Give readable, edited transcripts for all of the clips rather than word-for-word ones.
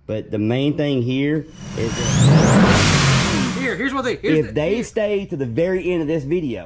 But the main thing here is that here's what they stay to the very end of this video.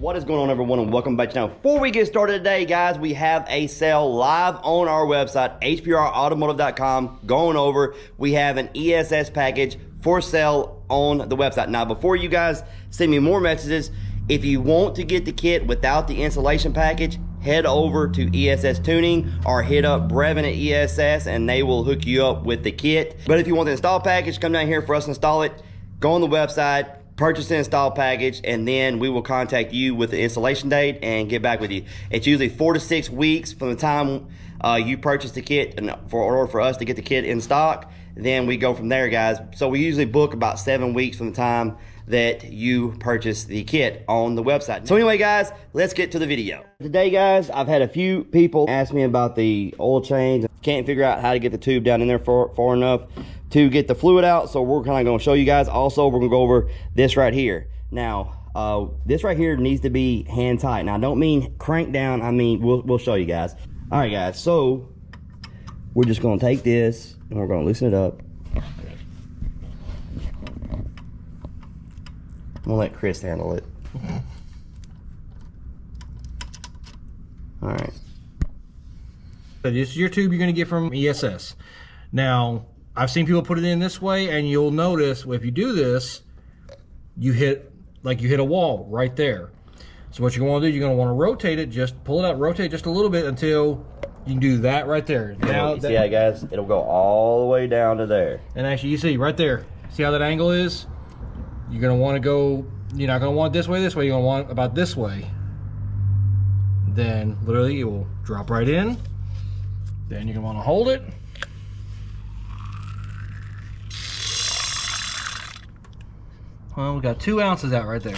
What is going on, everyone, and welcome back to the channel. Before we get started today, guys, we have a sale live on our website, hprautomotive.com. Going over, we have an ESS package for sale on the website. Now, before you guys send me more messages, if you want to get the kit without the installation package, head over to ESS Tuning or hit up Brevin at ESS and they will hook you up with the kit. But if you want the install package, come down here for us to install it. Go on the website, purchase the install package, and then we will contact you with the installation date and get back with you. It's usually 4 to 6 weeks from the time you purchase the kit and in order for us to get the kit in stock. Then we go from there, guys. So we usually book about 7 weeks from the time that you purchase the kit on the website. So anyway, guys, let's get to the video. Today, guys, I've had a few people ask me about the oil change. Can't figure out how to get the tube down in there far enough to get the fluid out, so we're kind of going to show you guys. Also, we're going to go over this right here. Now, this right here needs to be hand tight. Now, I don't mean crank down. I mean, we'll show you guys. All right, guys, so we're just going to take this and we're going to loosen it up. I'm going to let Chris handle it. All right. So this is your tube you're going to get from ESS. Now, I've seen people put it in this way, and you'll notice if you do this, you hit a wall right there. So what you're going to do, you're going to want to rotate it, just pull it out, rotate just a little bit until you can do that right there. Now, you see that, guys? It'll go all the way down to there. And actually, you see right there, see how that angle is? You're going to want to go, you're not going to want this way, you're going to want about this way. Then literally it will drop right in. Then you're going to want to hold it. Well, we got 2 ounces out right there.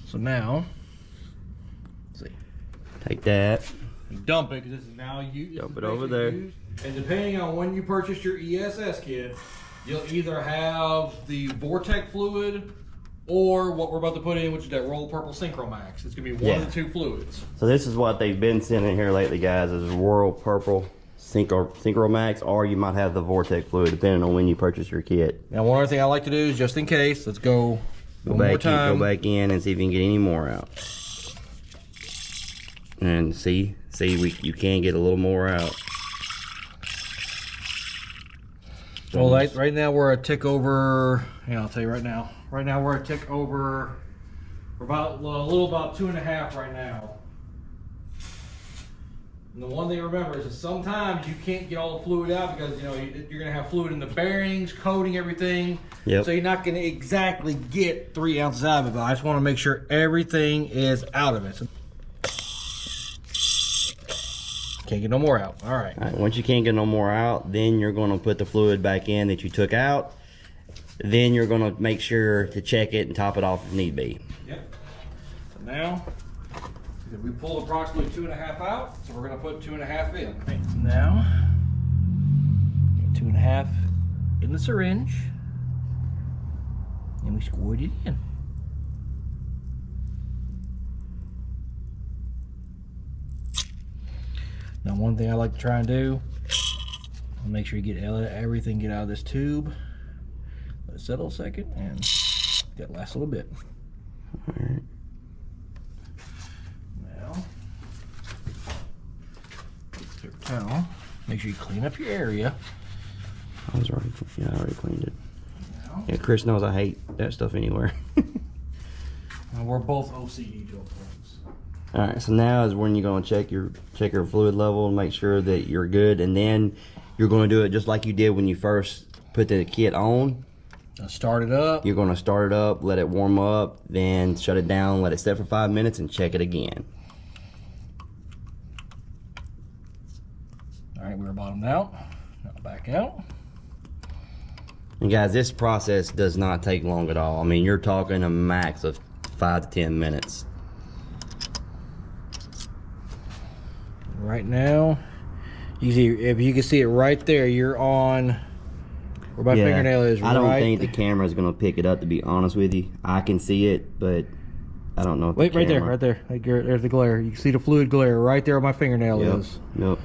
So now, let's see. Take that. Dump it, because this is now you. Dump it over there. And depending on when you purchase your ESS kit, you'll either have the Vortex fluid or what we're about to put in, which is that Royal Purple Synchro Max. It's going to be one of the 2 fluids. So this is what they've been sending here lately, guys, is Royal Purple Synchro Max, or you might have the Vortex fluid, depending on when you purchase your kit. Now, one other thing I like to do is, just in case, let's go one more time. Go back in and see if you can get any more out. And see, you can get a little more out. Well, right now we're a tick over. Yeah, I'll tell you right now. Right now we're a tick over. We're about a little about 2.5 right now. And the one thing to remember is that sometimes you can't get all the fluid out because you're going to have fluid in the bearings, coating, everything. Yep. So you're not going to exactly get 3 ounces out of it. But I just want to make sure everything is out of it. So can't get no more out. All right. All right. Once you can't get no more out, then you're going to put the fluid back in that you took out. Then you're going to make sure to check it and top it off if need be. Yep. So now, we pulled approximately 2.5 out, so we're going to put 2.5 in. Okay, so now, 2.5 in the syringe, and we squirt it in. Now, one thing I like to try and do, make sure you get everything out of this tube. Let it settle a second, and that lasts a little bit. All right. Now, get your towel. Make sure you clean up your area. I already cleaned it. Now, yeah, Chris knows I hate that stuff anywhere. And we're both OCD to friends. All right, so now is when you're going to check your fluid level and make sure that you're good, and then you're going to do it just like you did when you first put the kit on. Start it up. You're gonna start it up, let it warm up, then shut it down, let it set for 5 minutes, and check it again. All right, we're bottomed out. Now back out. And guys, this process does not take long at all. I mean, you're talking a max of 5 to 10 minutes. Right now, you see, if you can see it right there, you're on where my fingernail is. I don't think the camera is going to pick it up, to be honest with you. I can see it, but I don't know if Wait, right there. Like, there's the glare. You can see the fluid glare right there where my fingernail is. Yep.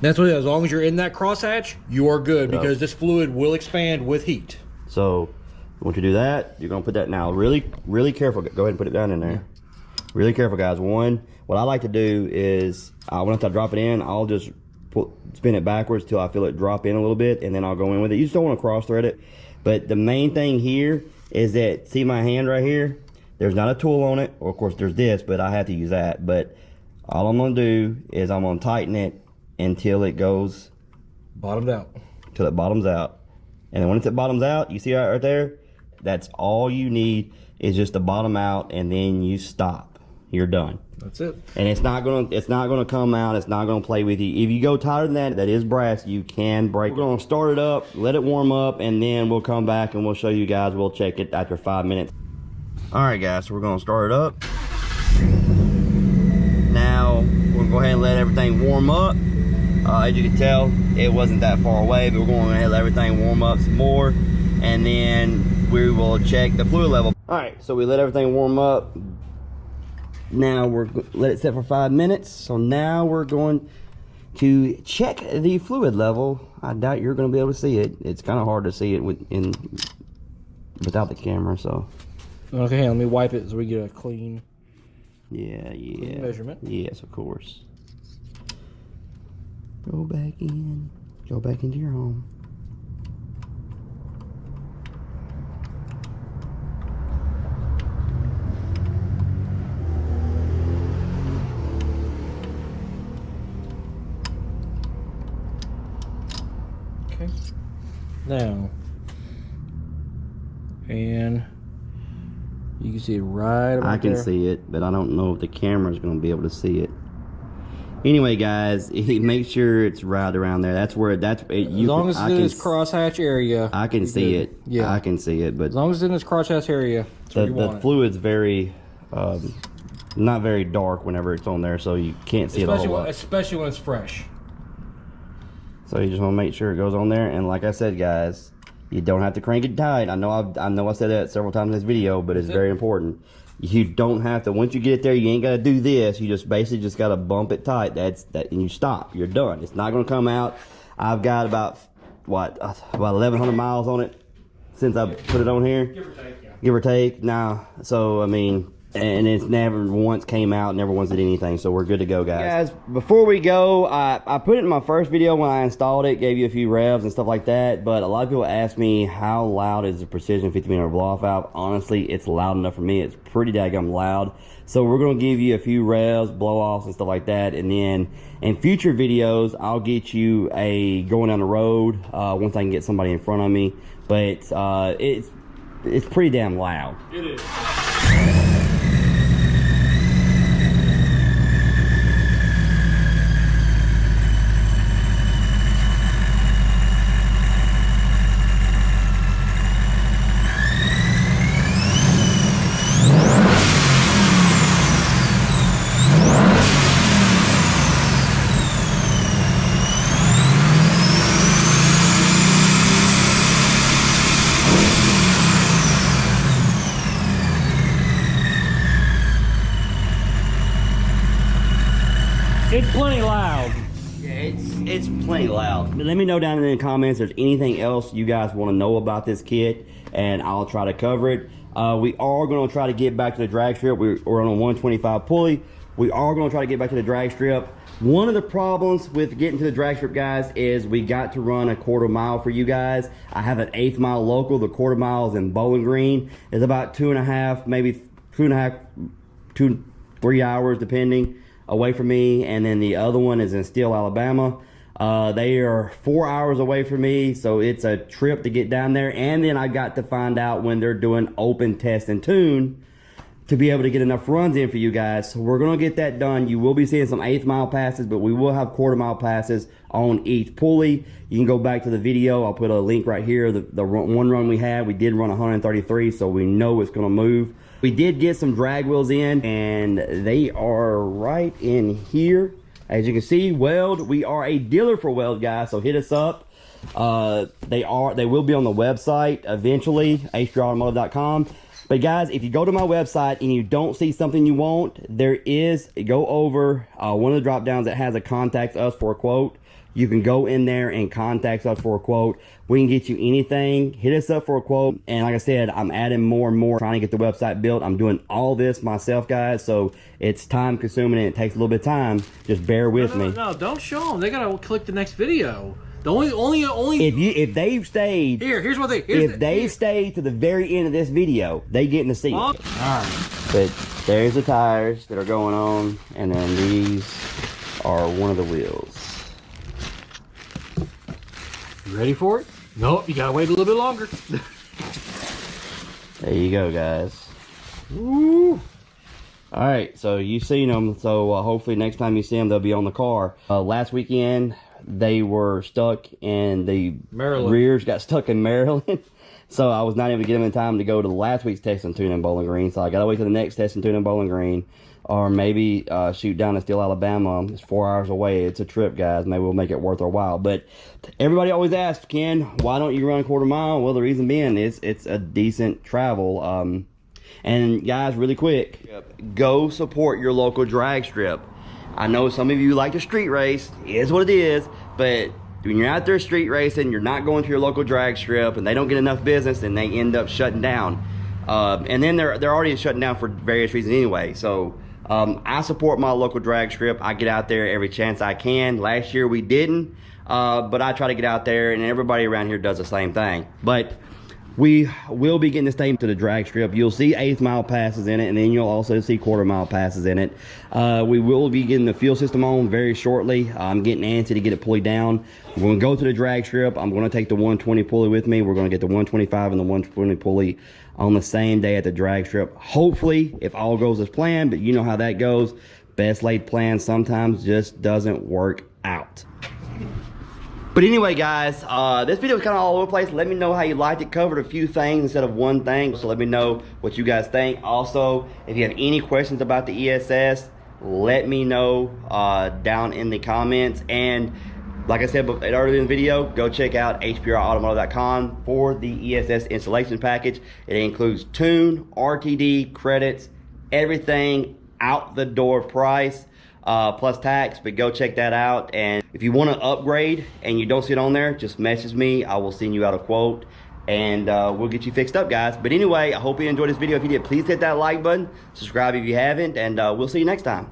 That's what it is. As long as you're in that crosshatch, you are good, because this fluid will expand with heat. So once you do that, you're gonna put that now. Really, really careful. Go ahead and put it down in there. Yeah. Really careful, guys. What I like to do is once I drop it in, I'll just spin it backwards till I feel it drop in a little bit, and then I'll go in with it. You just don't want to cross thread it. But the main thing here is that, see my hand right here? There's not a tool on it. Or of course there's this, but I have to use that. But all I'm gonna do is I'm gonna tighten it until it goes bottomed out. Till it bottoms out. And then once it bottoms out, you see right there? That's all you need, is just to bottom out, and then you stop. You're done. That's it. And it's not gonna come out, it's not gonna play with you. If you go tighter than that, that is brass, you can break. We're gonna start it up, let it warm up, and then we'll come back and we'll show you guys. We'll check it after 5 minutes. All right, guys, so we're gonna start it up. Now, we'll go ahead and let everything warm up. As you can tell, it wasn't that far away, but we're going to go ahead and let everything warm up some more, and then we will check the fluid level. All right, so we let everything warm up. Now we're let it set for 5 minutes. So now we're going to check the fluid level. I doubt you're going to be able to see it. It's kind of hard to see it without the camera. So okay, let me wipe it so we get a clean. Clean measurement. Yes, of course. Go back in. Go back into your home. Okay. Now, and you can see it right about I can there. see it, but I don't know if the camera's going to be able to see it. Anyway, guys, make sure it's right around there. That's where as long as it's in this crosshatch area, I can see it. Yeah, I can see it. But as long as it's in this crosshatch area, the fluid's very, not very dark whenever it's on there, so you can't see it a whole lot. Especially when it's fresh. So you just want to make sure it goes on there. And like I said, guys, you don't have to crank it tight. I know I said that several times in this video, but it's very important. You don't have to, once you get it there, you ain't got to do this. You just basically just got to bump it tight. That's that, and you stop. You're done. It's not going to come out. I've got about 1,100 miles on it since I put it on here. Give or take, yeah. Give or take. Now, so I mean, and it's never once came out, never once did anything. So we're good to go, guys. Guys, before we go, I put it in my first video when I installed it, gave you a few revs and stuff like that. But a lot of people ask me, how loud is the Precision 50mm blow-off valve? Honestly, it's loud enough for me. It's pretty daggum loud. So we're gonna give you a few revs, blow-offs and stuff like that. And then in future videos, I'll get you going down the road once I can get somebody in front of me. But it's pretty damn loud. It is. It's plenty loud. Yeah, it's plenty loud. But let me know down in the comments if there's anything else you guys want to know about this kit, and I'll try to cover it. We are going to try to get back to the drag strip. We're on a 125 pulley. We are going to try to get back to the drag strip. One of the problems with getting to the drag strip, guys, is we got to run a 1/4 mile for you guys. I have an 1/8 mile local. The 1/4 mile is in Bowling Green. It's about 2.5, maybe 2.5, 3 hours, depending, away from me. And then the other one is in Steele, Alabama. They are 4 hours away from me, so it's a trip to get down there. And then I got to find out when they're doing open test and tune to be able to get enough runs in for you guys. So we're gonna get that done. You will be seeing some 1/8 mile passes, but we will have 1/4 mile passes on each pulley. You can go back to the video. I'll put a link right here. The one run we had, we did run 133, so we know it's gonna move. We did get some drag wheels in, and they are right in here. As you can see, Weld, we are a dealer for Weld, guys, so hit us up. They will be on the website eventually, hprautomotive.com. But guys, if you go to my website and you don't see something you want, go over one of the drop downs that has a contact us for a quote. You can go in there and contact us for a quote. We can get you anything. Hit us up for a quote. And like I said, I'm adding more and more, trying to get the website built. I'm doing all this myself, guys, so it's time consuming and it takes a little bit of time. Just bear with me. No, don't show them. They gotta click the next video. The only if they've stayed here's stayed to the very end of this video, they get in the seat. All right. But there's the tires that are going on, and then these are one of the wheels. You ready for it? Nope, you gotta wait a little bit longer. There you go, guys. Woo. All right, so you've seen them, so hopefully next time you see them, they'll be on the car. Last weekend, they were stuck in the rears, got stuck in Maryland. So I was not able to get them in time to go to the last week's test and tune in Bowling Green. So I got to wait till the next test and tune in Bowling Green. Or maybe shoot down to Steele, Alabama. It's 4 hours away. It's a trip, guys. Maybe we'll make it worth our while. But everybody always asks, Ken, why don't you run a 1/4 mile? Well, the reason being is it's a decent travel. And guys, really quick, go support your local drag strip. I know some of you like to street race. It is what it is. But when you're out there street racing, you're not going to your local drag strip, and they don't get enough business, and they end up shutting down. And then they're already shutting down for various reasons anyway. So I support my local drag strip. I get out there every chance I can. Last year we didn't, but I try to get out there, and everybody around here does the same thing. But we will be getting this thing to the drag strip. You'll see 1/8 mile passes in it, and then you'll also see 1/4 mile passes in it. We will be getting the fuel system on very shortly. I'm getting antsy to get it pulleyed down. We're going to go to the drag strip. I'm going to take the 120 pulley with me. We're going to get the 125 and the 120 pulley on the same day at the drag strip. Hopefully, if all goes as planned, but you know how that goes. Best laid plan sometimes just doesn't work out. But anyway, guys, this video was kind of all over the place. Let me know how you liked it. Covered a few things instead of one thing. So let me know what you guys think. Also, if you have any questions about the ESS, let me know down in the comments. And like I said earlier in the video, go check out HPRautomotive.com for the ESS installation package. It includes tune, RTD, credits, everything out the door price. Plus tax, but go check that out. And if you want to upgrade and you don't see it on there, just message me. I will send you out a quote, and we'll get you fixed up, guys. But anyway, I hope you enjoyed this video. If you did, please hit that like button, subscribe if you haven't, and we'll see you next time.